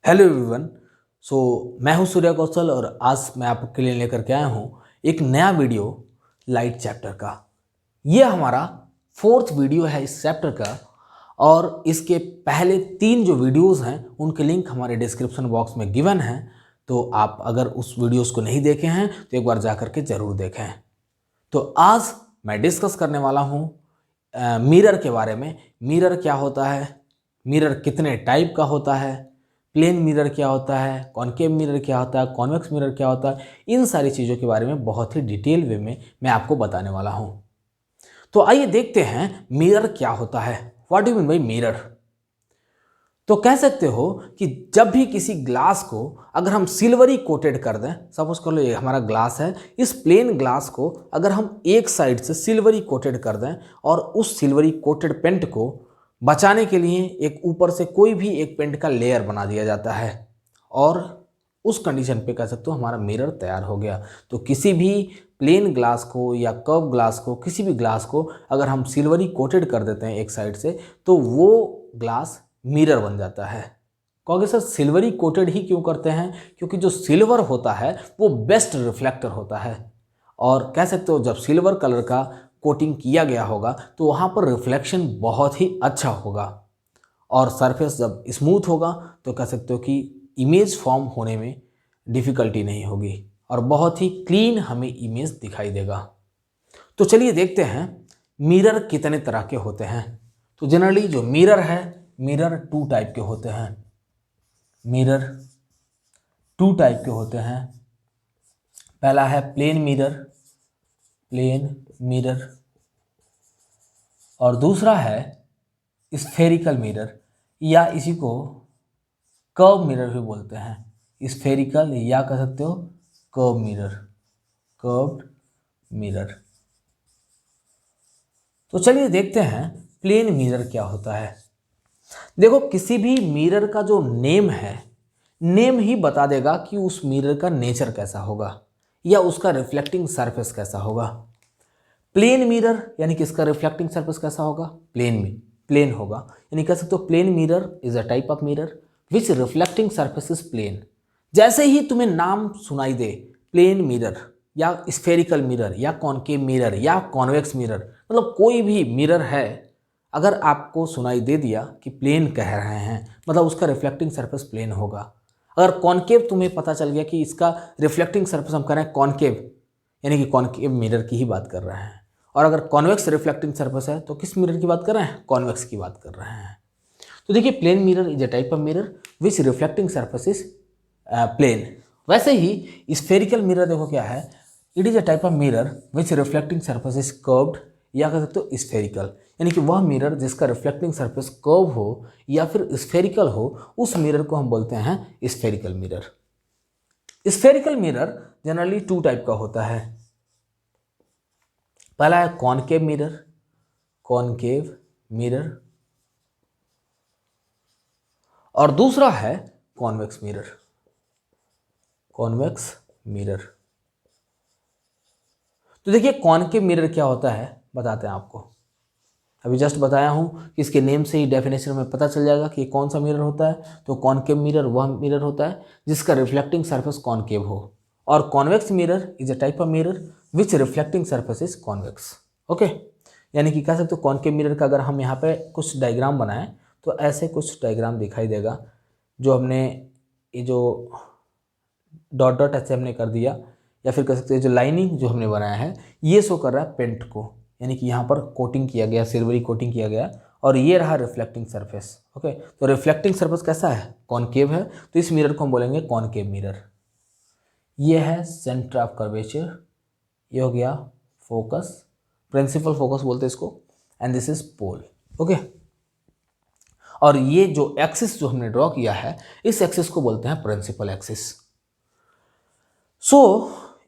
Hello everyone. मैं हूं सूर्य कौशल और आज मैं आपके लिए लेकर के आया हूं एक नया वीडियो लाइट चैप्टर का। ये हमारा फोर्थ वीडियो है इस चैप्टर का और इसके पहले 3 जो वीडियोस हैं उनके लिंक हमारे डिस्क्रिप्शन बॉक्स में गिवन हैं। तो आप अगर उस वीडियोस को नहीं देखे हैं तो एक बार जा कर के ज़रूर देखें। तो आज मैं डिस्कस करने वाला हूँ मिरर के बारे में। मिरर क्या होता है, मिरर कितने टाइप का होता है, प्लेन मिरर क्या होता है, कॉनकेव मिरर क्या होता है, कॉन्वेक्स मिरर क्या होता है, इन सारी चीज़ों के बारे में बहुत ही डिटेल वे में मैं आपको बताने वाला हूँ। तो आइए देखते हैं मिरर क्या होता है। What do mean by mirror? तो कह सकते हो कि जब भी किसी ग्लास को अगर हम सिल्वरी कोटेड कर दें, सपोज कर लो ये हमारा ग्लास है, इस प्लेन ग्लास को अगर हम एक साइड से सिल्वरी कोटेड कर दें और उस सिल्वरी कोटेड पेंट को बचाने के लिए एक ऊपर से कोई भी एक पेंट का लेयर बना दिया जाता है और उस कंडीशन पे कह सकते हो हमारा मिरर तैयार हो गया। तो किसी भी प्लेन ग्लास को या कर्व ग्लास को, किसी भी ग्लास को अगर हम सिल्वरी कोटेड कर देते हैं एक साइड से तो वो ग्लास मिरर बन जाता है। कहोगे सर सिल्वरी कोटेड ही क्यों करते हैं? क्योंकि जो सिल्वर होता है वो बेस्ट रिफ्लेक्टर होता है और कह सकते हो जब सिल्वर कलर का कोटिंग किया गया होगा तो वहाँ पर रिफ्लेक्शन बहुत ही अच्छा होगा और सरफेस जब स्मूथ होगा तो कह सकते हो कि इमेज फॉर्म होने में डिफ़िकल्टी नहीं होगी और बहुत ही क्लीन हमें इमेज दिखाई देगा। तो चलिए देखते हैं मिरर कितने तरह के होते हैं। तो जनरली जो मिरर है, मिरर 2 टाइप के होते हैं। मिरर 2 टाइप के होते हैं। पहला है प्लेन मिरर, प्लेन मिरर, और दूसरा है स्फेरिकल मिरर या इसी को कर्व मिरर भी बोलते हैं। स्फेरिकल या कह सकते हो कर्व मिरर, कर्व्ड मिरर। तो चलिए देखते हैं प्लेन मिरर क्या होता है। देखो किसी भी मिरर का जो नेम है, नेम ही बता देगा कि उस मिरर का नेचर कैसा होगा या उसका रिफ्लेक्टिंग सरफेस कैसा होगा। प्लेन मिरर यानी कि इसका रिफ्लेक्टिंग सरफेस कैसा होगा? प्लेन में प्लेन होगा। यानी कह सकते हो plane mirror is a type of mirror which reflecting surface is plane. जैसे ही तुम्हें नाम सुनाई दे प्लेन मिरर या स्फेरिकल मिरर या कॉनकेव मिरर या कॉन्वेक्स मिरर, मतलब कोई भी मिरर है, अगर आपको सुनाई दे दिया कि प्लेन कह रहे हैं मतलब उसका रिफ्लेक्टिंग सरफेस प्लेन होगा। अगर कॉनकेव तुम्हें पता चल गया कि इसका रिफ्लेक्टिंग सरफेस हम कह रहे हैं कॉनकेव, यानी कि कॉनकेव मिरर की ही बात कर रहे हैं। और अगर कॉन्वेक्स रिफ्लेक्टिंग सरफेस है तो किस मिरर की बात कर रहे हैं? कॉन्वेक्स की बात कर रहे हैं। तो देखिए plane mirror is a type of mirror which reflecting surface is plane. वैसे ही स्फेरिकल मिरर देखो क्या है, it is a type of mirror which reflecting surface is curved या कह सकते हो स्फेरिकल। यानी कि वह मिरर जिसका रिफ्लेक्टिंग सरफेस कर्व हो या फिर स्फेरिकल हो, उस मिरर को हम बोलते हैं spherical mirror. Spherical mirror generally 2 type का होता है। पहला है कॉनकेव मिरर, कॉनकेव मिरर, और दूसरा है कॉन्वेक्स मिरर, कॉन्वेक्स मिरर। तो देखिए कॉनकेव मिरर क्या होता है बताते हैं आपको। अभी जस्ट बताया हूं कि इसके नेम से ही डेफिनेशन में पता चल जाएगा कि कौन सा मिरर होता है। तो कॉनकेव मिरर वह मिरर होता है जिसका रिफ्लेक्टिंग सरफेस कॉनकेव हो, और convex mirror is a type of mirror which reflecting surface is convex. Okay, यानी कि कह सकते हो कॉनकेव मिरर का अगर हम यहाँ पे कुछ डायग्राम बनाएं तो ऐसे कुछ डायग्राम दिखाई देगा। जो हमने ये जो डॉट डॉट ऐसे हमने कर दिया, या फिर कह सकते हैं जो लाइनिंग जो हमने बनाया है ये शो कर रहा है पेंट को, यानी कि यहाँ पर कोटिंग किया गया, सिल्वरी कोटिंग किया गया, और ये रहा रिफ्लेक्टिंग सरफेस। ओके, तो रिफ्लेक्टिंग सरफेस कैसा है? कॉनकेव है, तो इस मिरर को हम बोलेंगे कॉनकेव मिरर। ये है सेंटर ऑफ कर्वेचर, ये हो गया फोकस, प्रिंसिपल फोकस बोलते हैं इसको, and this is pole. Okay, और ये जो एक्सिस जो हमने ड्रॉ किया है इस एक्सिस को बोलते हैं प्रिंसिपल एक्सिस।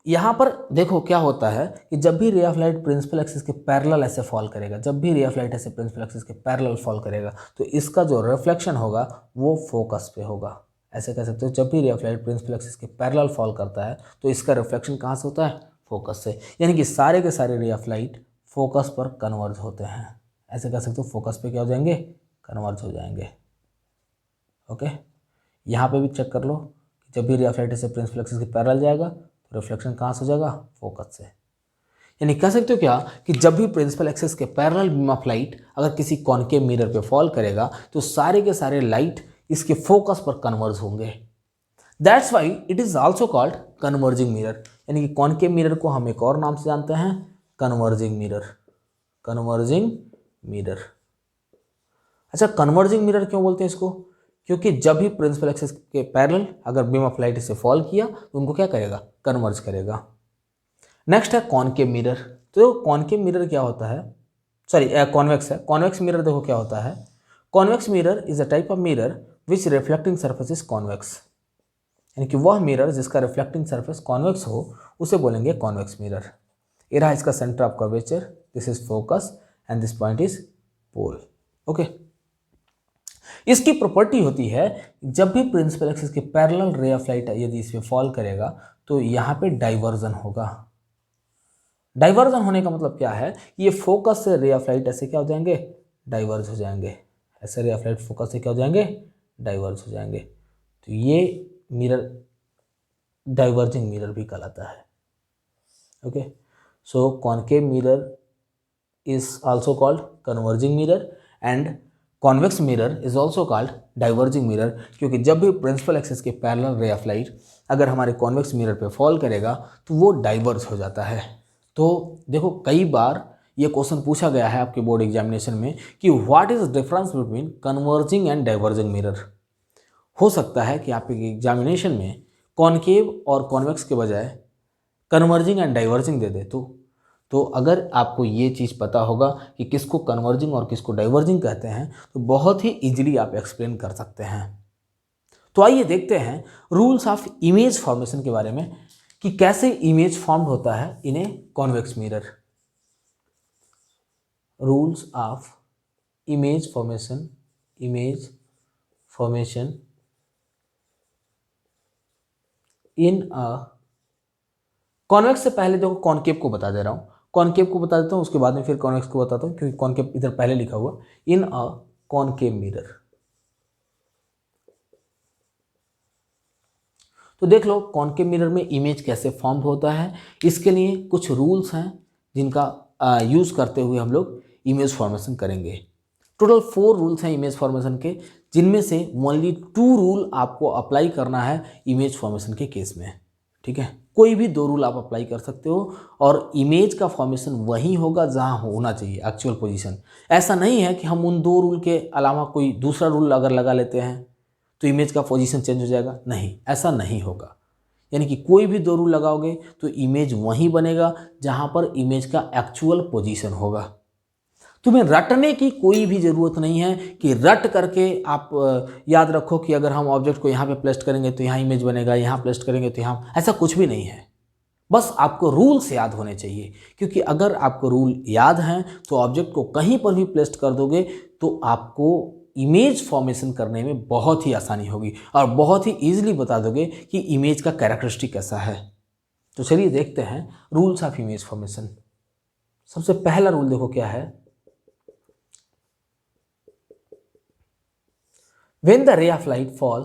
यहाँ पर देखो क्या होता है कि जब भी ray of light principal axis के पैरेलल ऐसे फॉल करेगा, जब भी रे ऑफ लाइट ऐसे प्रिंसिपल एक्सिस के पैरेलल फॉल करेगा तो इसका जो रिफ्लेक्शन होगा वो फोकस पे होगा। ऐसे कह सकते हो जब भी ray of light principal axis के पैरेलल फॉल करता है तो इसका रिफ्लेक्शन कहाँ से होता है? फोकस से। यानी कि सारे के सारे रे ऑफ लाइट फोकस पर कन्वर्ज होते हैं। ऐसे कह सकते हो फोकस पे क्या हो जाएंगे? कन्वर्ज हो जाएंगे। ओके, यहाँ पे भी चेक कर लो कि जब भी रे ऑफ लाइट ऐसे प्रिंसिपल एक्सिस के पैरेलल जाएगा तो रिफ्लेक्शन कहाँ से हो जाएगा, फोकस से। यानी कह सकते हो क्या कि जब भी प्रिंसिपल एक्सिस के पैरेलल बीम ऑफ लाइट अगर किसी कॉनकेव मिरर पे फॉल करेगा तो सारे के सारे लाइट इसके फोकस पर कन्वर्ज होंगे। That's why it is also called converging mirror. यानी कि कॉनकेव मिरर को हम एक और नाम से जानते हैं, कन्वर्जिंग मिरर। Converging mirror. अच्छा, कन्वर्जिंग मिरर क्यों बोलते हैं इसको? क्योंकि जब भी प्रिंसिपल एक्सिस के पैरेलल अगर बीम ऑफ लाइट इसे फॉल किया तो उनको क्या करेगा, कन्वर्ज करेगा। नेक्स्ट है कॉनकेव मिरर। तो कॉनकेव मिरर क्या होता है, सॉरी कॉन्वेक्स है। कॉन्वेक्स मिरर देखो क्या होता है। Convex mirror is a type of mirror which reflecting surface is convex. यानी कि वह मिरर जिसका रिफ्लेक्टिंग सरफेस कॉन्वेक्स हो उसे बोलेंगे कॉन्वेक्स मिरर। ये रहा इसका centre of curvature, this is focus and this point is pole. Okay, इसकी प्रॉपर्टी होती है जब भी प्रिंसिपल एक्सिस के पैरेलल रे ऑफ लाइट यदि इसमें फॉल करेगा तो यहाँ पे डाइवर्जन होगा। डाइवर्जन होने का मतलब क्या है, ये फोकस से रे ऑफ लाइट ऐसे क्या हो जाएंगे, डाइवर्ज हो जाएंगे। ऐसे रे ऑफ लाइट फोकस से क्या हो जाएंगे, डाइवर्ज हो जाएंगे। तो ये मिरर डाइवर्जिंग मिरर भी कहलाता है। Okay, so concave mirror is also called converging mirror and convex mirror is also called diverging mirror, क्योंकि जब भी प्रिंसिपल एक्सिस के पैरेलल रे ऑफ लाइट अगर हमारे कॉन्वेक्स मिरर पे फॉल करेगा तो वो डाइवर्ज हो जाता है। तो देखो कई बार ये क्वेश्चन पूछा गया है आपके बोर्ड एग्जामिनेशन में कि what is difference between converging and diverging mirror. हो सकता है कि आपके एग्जामिनेशन में कॉनकेव और कॉन्वेक्स के बजाय कन्वर्जिंग एंड डाइवर्जिंग दे दे। तो अगर आपको ये चीज़ पता होगा कि किसको कन्वर्जिंग और किसको डाइवर्जिंग कहते हैं तो बहुत ही इजीली आप एक्सप्लेन कर सकते हैं। तो आइए देखते हैं रूल्स ऑफ इमेज फॉर्मेशन के बारे में कि कैसे इमेज फॉर्म्ड होता है in a convex mirror. Rules of image formation in a convex से पहले देखो कॉनकेव को बता दे रहा हूँ, कॉनकेव को बता देता हूँ उसके बाद में फिर कॉन्वेक्स को बताता हूँ क्योंकि कॉनकेव इधर पहले लिखा हुआ। इन अ कॉनकेव मिरर, तो देख लो कॉनकेव मिरर में इमेज कैसे फॉर्म होता है। इसके लिए कुछ रूल्स हैं जिनका यूज करते हुए हम लोग इमेज फॉर्मेशन करेंगे। टोटल 4 रूल्स हैं इमेज फॉर्मेशन के, जिनमें से ओनली 2 रूल आपको अप्लाई करना है इमेज फॉर्मेशन के केस में। ठीक है, कोई भी 2 रूल आप अप्लाई कर सकते हो और इमेज का फॉर्मेशन वही होगा जहां होना चाहिए एक्चुअल पोजीशन। ऐसा नहीं है कि हम उन 2 रूल के अलावा कोई दूसरा रूल अगर लगा लेते हैं तो इमेज का पोजीशन चेंज हो जाएगा, नहीं, ऐसा नहीं होगा। यानी कि कोई भी 2 रूल लगाओगे तो इमेज वहीं बनेगा जहां पर इमेज का एक्चुअल पोजीशन होगा। तुम्हें रटने की कोई भी ज़रूरत नहीं है कि रट करके आप याद रखो कि अगर हम ऑब्जेक्ट को यहाँ पे प्लेस करेंगे तो यहाँ इमेज बनेगा, यहाँ प्लेस करेंगे तो यहाँ, ऐसा कुछ भी नहीं है। बस आपको रूल्स याद होने चाहिए, क्योंकि अगर आपको रूल याद हैं तो ऑब्जेक्ट को कहीं पर भी प्लेस कर दोगे तो आपको इमेज फॉर्मेशन करने में बहुत ही आसानी होगी और बहुत ही ईजिली बता दोगे कि इमेज का कैरेक्टरिस्टिक कैसा है। तो चलिए देखते हैं रूल्स ऑफ इमेज फॉर्मेशन। सबसे पहला रूल देखो क्या है, when the ray of light fall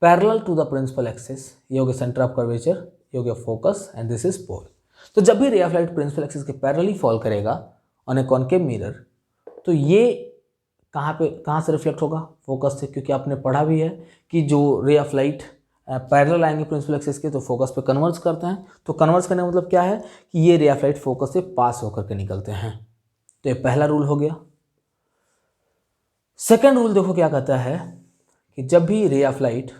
parallel to the principal axis, ये हो गया सेंटर ऑफ कर्वेचर, ये हो गया focus and this is pole. तो जब भी ray of light principal axis के पैरेलली फॉल करेगा ऑन ए कॉनकेव मिरर तो ये कहाँ से रिफ्लेक्ट होगा, फोकस से, क्योंकि आपने पढ़ा भी है कि जो रे ऑफ लाइट पैरेलल आएंगे प्रिंसिपल एक्सिस के तो फोकस पे कन्वर्ज करते हैं। तो कन्वर्ज करने का मतलब क्या है कि ये रे ऑफ लाइट फोकस से पास होकर के निकलते हैं। तो ये पहला रूल हो गया। सेकेंड रूल देखो क्या कहता है कि जब भी ray of light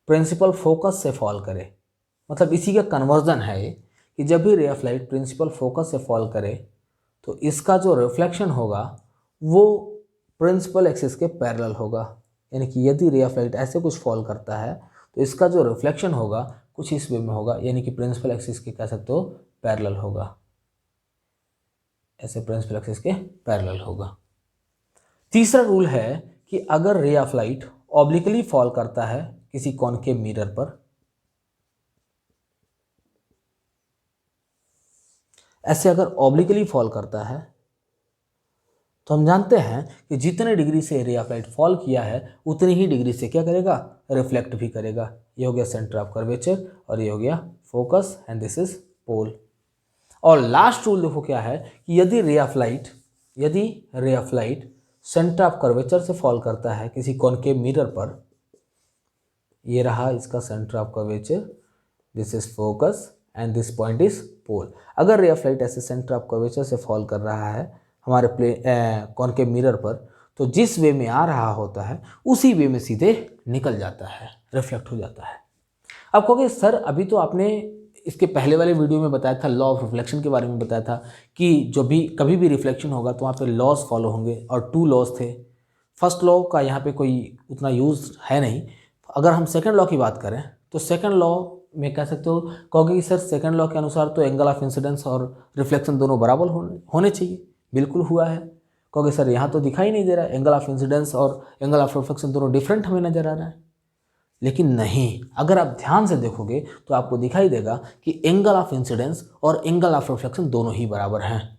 principal focus से फॉल करे, मतलब इसी का कन्वर्जन है ये कि जब भी ray of light principal focus से फॉल करे तो इसका जो रिफ्लेक्शन होगा वो प्रिंसिपल एक्सिस के पैरेलल होगा। यानी कि यदि रे ऑफ लाइट ऐसे कुछ फॉल करता है तो इसका जो रिफ्लेक्शन होगा कुछ इस वे में होगा, यानी कि प्रिंसिपल एक्सिस के कह सकते हो पैरेलल होगा, ऐसे प्रिंसिपल एक्सिस के पैरेलल होगा। तीसरा रूल है कि अगर ray of light obliquely fall करता है किसी कॉनकेव मिरर पर, ऐसे अगर ऑब्लिकली फॉल करता है तो हम जानते हैं कि जितने डिग्री से रे ऑफ लाइट फॉल किया है उतनी ही डिग्री से क्या करेगा, रिफ्लेक्ट भी करेगा। ये हो गया सेंटर ऑफ कर्वेचर और ये हो गया focus and this is pole. और लास्ट रूल देखो क्या है कि यदि ray of light centre of curvature से फॉल करता है किसी कॉनकेव मिरर पर, ये रहा इसका centre of curvature, this is focus and this point is pole. अगर रे ऑफ लाइट ऐसे सेंटर ऑफ कर्वेचर से फॉल कर रहा है हमारे कॉनकेव मिरर पर, तो जिस वे में आ रहा होता है उसी वे में सीधे निकल जाता है, रिफ्लेक्ट हो जाता है। अब कहोगे सर अभी तो आपने इसके पहले वाले वीडियो में बताया था, लॉ ऑफ रिफ्लेक्शन के बारे में बताया था कि जो भी कभी भी रिफ्लेक्शन होगा तो वहाँ पे लॉज फॉलो होंगे और 2 लॉज थे। फर्स्ट लॉ का यहाँ पे कोई उतना यूज़ है नहीं। अगर हम सेकंड लॉ की बात करें तो सेकंड लॉ में कह सकते हो, कहोगे कि सर सेकंड लॉ के अनुसार तो एंगल ऑफ इंसिडेंस और रिफ्लेक्शन दोनों बराबर होने चाहिए। बिल्कुल हुआ है। कहोगे सर यहाँ तो दिखाई नहीं दे रहा है, एंगल ऑफ इंसिडेंस और एंगल ऑफ रिफ्लेक्शन दोनों डिफरेंट हमें नज़र आ रहा है। लेकिन नहीं, अगर आप ध्यान से देखोगे तो आपको दिखाई देगा कि एंगल ऑफ इंसिडेंस और एंगल ऑफ रिफ्लेक्शन दोनों ही बराबर हैं।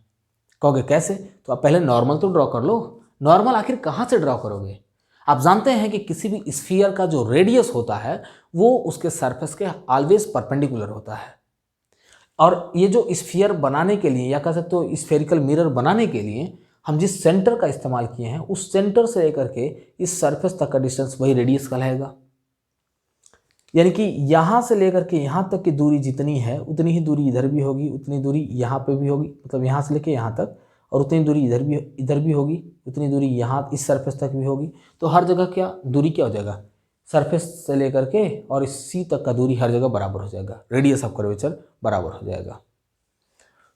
कहोगे कैसे? तो आप पहले नॉर्मल तो ड्रॉ कर लो। नॉर्मल आखिर कहाँ से ड्रॉ करोगे? आप जानते हैं कि किसी भी स्फीयर का जो रेडियस होता है वो उसके सरफेस के ऑलवेज परपेंडिकुलर होता है। और ये जो स्फीयर बनाने के लिए या कह सकते हो स्फेरिकल मिरर बनाने के लिए हम जिस सेंटर का इस्तेमाल किए हैं उस सेंटर से लेकर के इस सरफेस तक का डिस्टेंस वही रेडियस कहलाएगा। यानी कि यहाँ से लेकर के यहाँ तक की दूरी जितनी है उतनी ही दूरी इधर भी होगी, उतनी दूरी यहाँ पे भी होगी, मतलब यहाँ से लेके यहाँ तक, और उतनी दूरी इधर भी होगी, उतनी दूरी यहाँ इस सरफेस तक भी होगी। तो हर जगह क्या दूरी क्या हो जाएगा, सरफेस से लेकर के और इसी तक का दूरी हर जगह बराबर हो जाएगा, रेडियस ऑफ कर्वेचर बराबर हो जाएगा।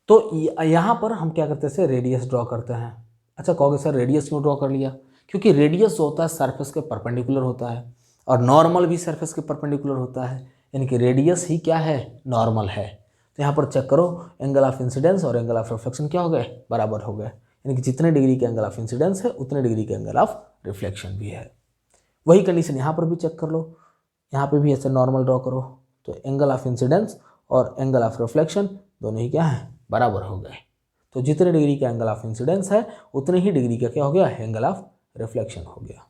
तो यहाँ पर हम क्या करते हैं, रेडियस ड्रॉ करते हैं। अच्छा कहोगे सर रेडियस क्यों ड्रॉ कर लिया? क्योंकि रेडियस जो होता है सरफेस के परपेंडिकुलर होता है और नॉर्मल भी सरफेस के परपेंडिकुलर होता है, यानी कि रेडियस ही क्या है, नॉर्मल है। तो यहाँ पर चेक करो, एंगल ऑफ इंसिडेंस और एंगल ऑफ रिफ्लेक्शन क्या हो गए, बराबर हो गए। यानी कि जितने डिग्री के एंगल ऑफ इंसिडेंस है उतने डिग्री के एंगल ऑफ रिफ्लेक्शन भी है। वही कंडीशन यहाँ पर भी चेक कर लो, यहाँ पे भी ऐसे नॉर्मल ड्रॉ करो तो एंगल ऑफ इंसिडेंस और एंगल ऑफ रिफ्लेक्शन दोनों ही क्या है, बराबर हो गए। तो जितने डिग्री का एंगल ऑफ इंसिडेंस है उतने ही डिग्री का क्या हो गया, एंगल ऑफ रिफ्लेक्शन हो गया।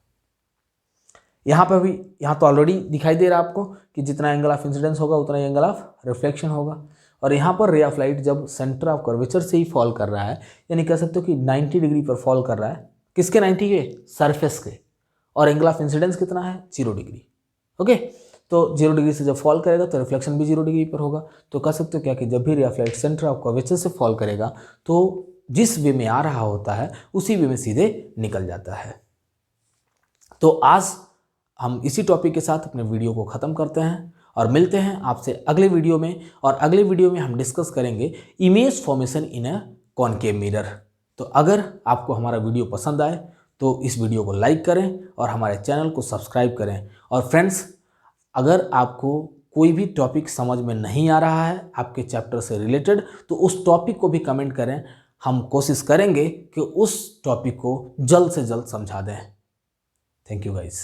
यहाँ पर भी, यहाँ तो ऑलरेडी दिखाई दे रहा है आपको कि जितना एंगल ऑफ इंसिडेंस होगा उतना ही एंगल ऑफ रिफ्लेक्शन होगा। और यहाँ पर रे ऑफ लाइट जब सेंटर ऑफ कर्वेचर से ही फॉल कर रहा है, यानी कह सकते हो कि 90 डिग्री पर फॉल कर रहा है, किसके 90 के, सरफेस के, और एंगल ऑफ इंसिडेंस कितना है, 0 डिग्री। ओके, तो 0 डिग्री से जब फॉल करेगा तो रिफ्लेक्शन भी 0 डिग्री पर होगा। तो कह सकते हो क्या कि जब भी ray of light centre of curvature से फॉल करेगा तो जिस वे में आ रहा होता है उसी वे में सीधे निकल जाता है। तो आज हम इसी टॉपिक के साथ अपने वीडियो को ख़त्म करते हैं और मिलते हैं आपसे अगले वीडियो में। और अगले वीडियो में हम डिस्कस करेंगे image formation in a concave mirror. तो अगर आपको हमारा वीडियो पसंद आए तो इस वीडियो को लाइक करें और हमारे चैनल को सब्सक्राइब करें। और फ्रेंड्स, अगर आपको कोई भी टॉपिक समझ में नहीं आ रहा है आपके चैप्टर से रिलेटेड तो उस टॉपिक को भी कमेंट करें, हम कोशिश करेंगे कि उस टॉपिक को जल्द से जल्द समझा दें। Thank you guys.